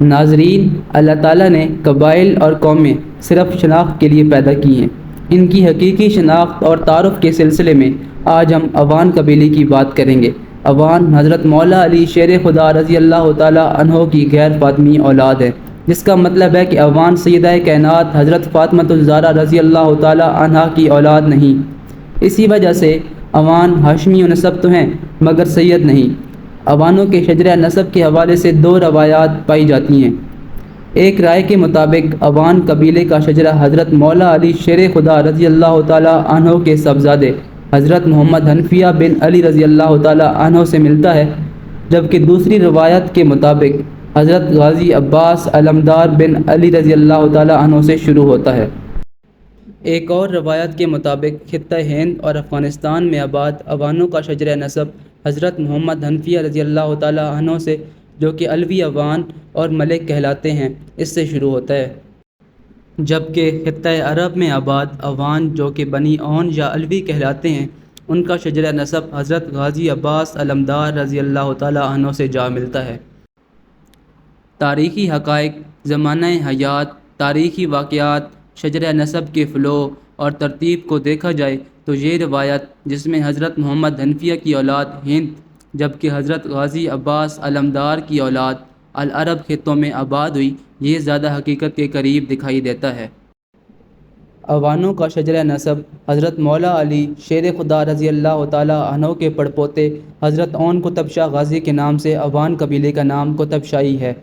ناظرین، اللہ تعالیٰ نے قبائل اور قومیں صرف شناخت کے لیے پیدا کی ہیں۔ ان کی حقیقی شناخت اور تعارف کے سلسلے میں آج ہم اوان قبیلے کی بات کریں گے۔ اوان حضرت مولا علی شیر خدا رضی اللہ تعالیٰ عنہ کی غیر فاطمی اولاد ہے، جس کا مطلب ہے کہ اوان سیدہ کائنات حضرت فاطمۃ الزہرا رضی اللہ تعالیٰ عنہا کی اولاد نہیں۔ اسی وجہ سے اوان ہاشمی نسب تو ہیں مگر سید نہیں۔ اوانوں کے شجرہ نسب کے حوالے سے دو روایات پائی جاتی ہیں۔ ایک رائے کے مطابق اوان قبیلے کا شجرہ حضرت مولا علی شیر خدا رضی اللہ تعالیٰ عنہ کے صاحبزادے حضرت محمد حنفیہ بن علی رضی اللہ تعالیٰ عنہ سے ملتا ہے، جبکہ دوسری روایت کے مطابق حضرت غازی عباس علمدار بن علی رضی اللہ تعالیٰ عنہ سے شروع ہوتا ہے۔ ایک اور روایت کے مطابق خطہ ہند اور افغانستان میں آباد اوانوں کا شجرہ نسب حضرت محمد حنفیہ رضی اللہ تعالیٰ عنہ سے، جو کہ علوی اوان اور ملک کہلاتے ہیں، اس سے شروع ہوتا ہے۔ جبکہ خطہ عرب میں آباد اوان جو کہ بنی اون یا علوی کہلاتے ہیں، ان کا شجرہ نسب حضرت غازی عباس علمدار رضی اللہ تعالیٰ عنہ سے جا ملتا ہے۔ تاریخی حقائق، زمانہ حیات، تاریخی واقعات، شجرہ نسب کے فلو اور ترتیب کو دیکھا جائے تو یہ روایت جس میں حضرت محمد حنفیہ کی اولاد ہند جبکہ حضرت غازی عباس علمدار کی اولاد العرب خطوں میں آباد ہوئی، یہ زیادہ حقیقت کے قریب دکھائی دیتا ہے۔ اوانوں کا شجرہ نسب حضرت مولا علی شیر خدا رضی اللہ تعالیٰ عنہ کے پڑپوتے حضرت اون قطب شاہ غازی کے نام سے اوان قبیلے کا نام قطب شاہی ہے،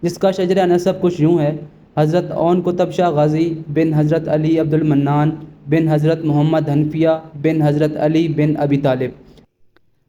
جس کا شجرہ نسب کچھ یوں ہے: حضرت اون قطب شاہ غازی بن حضرت علی عبد المنان بن حضرت محمد حنفیہ بن حضرت علی بن ابی طالب۔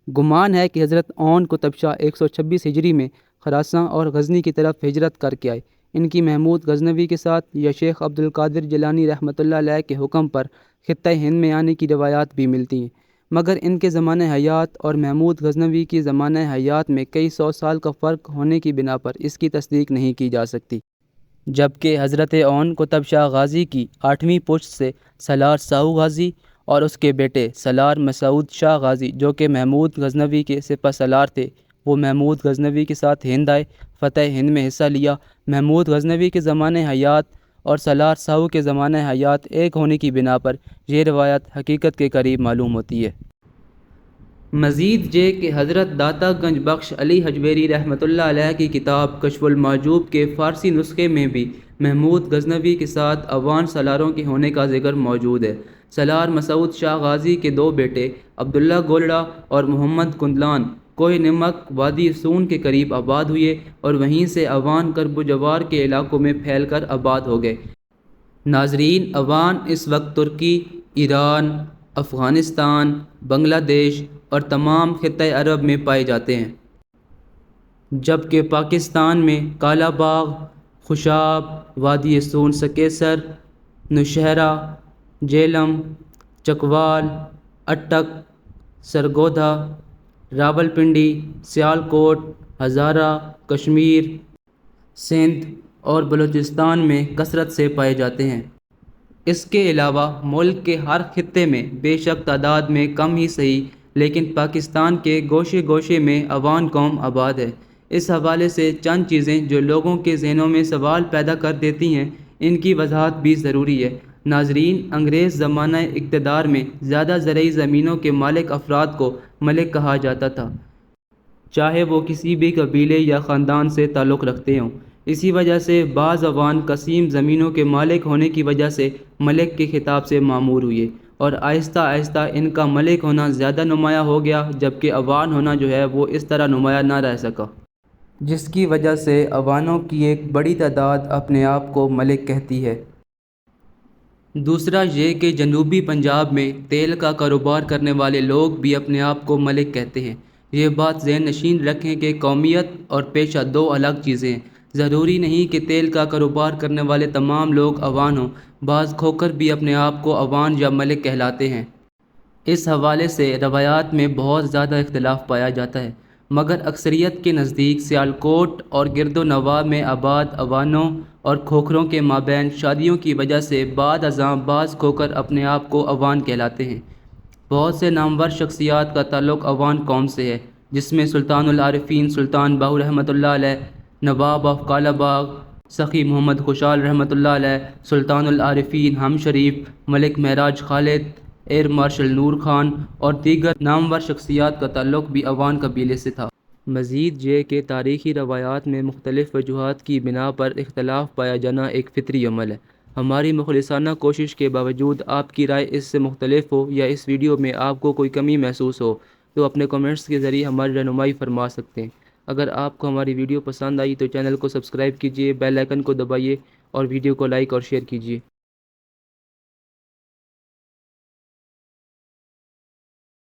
گمان ہے کہ حضرت اون قطب شاہ 126 ہجری میں خراساں اور غزنی کی طرف ہجرت کر کے آئے۔ ان کی محمود غزنوی کے ساتھ یا شیخ عبد القادر جیلانی رحمۃ اللہ علیہ کے حکم پر خطہ ہند میں آنے کی روایات بھی ملتی ہیں، مگر ان کے زمانہ حیات اور محمود غزنوی کی زمانہ حیات میں کئی سو سال کا فرق ہونے کی بنا پر اس کی تصدیق نہیں کی جا سکتی۔ جبکہ حضرت اون قطب شاہ غازی کی 8ویں پشت سے سالار ساؤ غازی اور اس کے بیٹے سالار مسعود شاہ غازی جو کہ محمود غزنوی کے سپہ سالار تھے، وہ محمود غزنوی کے ساتھ ہند آئے، فتح ہند میں حصہ لیا۔ محمود غزنوی کے زمانہ حیات اور سالار ساؤ کے زمانہ حیات ایک ہونے کی بنا پر یہ روایت حقیقت کے قریب معلوم ہوتی ہے۔ مزید یہ کہ حضرت داتا گنج بخش علی حجویری رحمۃ اللہ علیہ کی کتاب کشف المحجوب کے فارسی نسخے میں بھی محمود غزنوی کے ساتھ اوان سالاروں کے ہونے کا ذکر موجود ہے۔ سالار مسعود شاہ غازی کے دو بیٹے عبداللہ گولڑا اور محمد کندلان کوہ نمک وادی سون کے قریب آباد ہوئے اور وہیں سے اوان کرب و جوار کے علاقوں میں پھیل کر آباد ہو گئے۔ ناظرین، اوان اس وقت ترکی، ایران، افغانستان، بنگلہ دیش اور تمام خطہ عرب میں پائے جاتے ہیں، جبکہ پاکستان میں کالا باغ، خوشاب، وادی سون سکیسر، نوشہرہ، جہلم، چکوال، اٹک، سرگودھا، راولپنڈی، سیالکوٹ، ہزارہ، کشمیر، سندھ اور بلوچستان میں کثرت سے پائے جاتے ہیں۔ اس کے علاوہ ملک کے ہر خطے میں بے شک تعداد میں کم ہی صحیح لیکن پاکستان کے گوشے گوشے میں اوان قوم آباد ہے۔ اس حوالے سے چند چیزیں جو لوگوں کے ذہنوں میں سوال پیدا کر دیتی ہیں، ان کی وضاحت بھی ضروری ہے۔ ناظرین، انگریز زمانہ اقتدار میں زیادہ زرعی زمینوں کے مالک افراد کو ملک کہا جاتا تھا، چاہے وہ کسی بھی قبیلے یا خاندان سے تعلق رکھتے ہوں۔ اسی وجہ سے بعض اوان قسیم زمینوں کے مالک ہونے کی وجہ سے ملک کے خطاب سے معمور ہوئے اور آہستہ آہستہ ان کا ملک ہونا زیادہ نمایاں ہو گیا، جبکہ اوان ہونا جو ہے وہ اس طرح نمایاں نہ رہ سکا، جس کی وجہ سے اوانوں کی ایک بڑی تعداد اپنے آپ کو ملک کہتی ہے۔ دوسرا یہ کہ جنوبی پنجاب میں تیل کا کاروبار کرنے والے لوگ بھی اپنے آپ کو ملک کہتے ہیں۔ یہ بات ذہن نشین رکھیں کہ قومیت اور پیشہ دو الگ چیزیں ہیں۔ ضروری نہیں کہ تیل کا کاروبار کرنے والے تمام لوگ اوان ہوں، بعض کھوکر بھی اپنے آپ کو اوان یا ملک کہلاتے ہیں۔ اس حوالے سے روایات میں بہت زیادہ اختلاف پایا جاتا ہے، مگر اکثریت کے نزدیک سیالکوٹ اور گرد و نواح میں آباد اوانوں اور کھوکھروں کے مابین شادیوں کی وجہ سے بعد ازاں بعض کھوکر اپنے آپ کو اوان کہلاتے ہیں۔ بہت سے نامور شخصیات کا تعلق اوان قوم سے ہے، جس میں سلطان العارفین سلطان باہو رحمۃ اللہ علیہ، نواب آف کالا باغ سخی محمد خوشحال رحمۃ اللہ علیہ، سلطان العارفین ہم شریف، ملک معراج خالد، ایئر مارشل نور خان اور دیگر نامور شخصیات کا تعلق بھی عوان قبیلے سے تھا۔ مزید یہ کہ تاریخی روایات میں مختلف وجوہات کی بنا پر اختلاف پایا جانا ایک فطری عمل ہے۔ ہماری مخلصانہ کوشش کے باوجود آپ کی رائے اس سے مختلف ہو یا اس ویڈیو میں آپ کو کوئی کمی محسوس ہو تو اپنے کمنٹس کے ذریعے ہماری رہنمائی فرما سکتے ہیں۔ اگر آپ کو ہماری ویڈیو پسند آئی تو چینل کو سبسکرائب کیجیے، بیل آئیکن کو دبائیے اور ویڈیو کو لائک اور شیئر کیجیے۔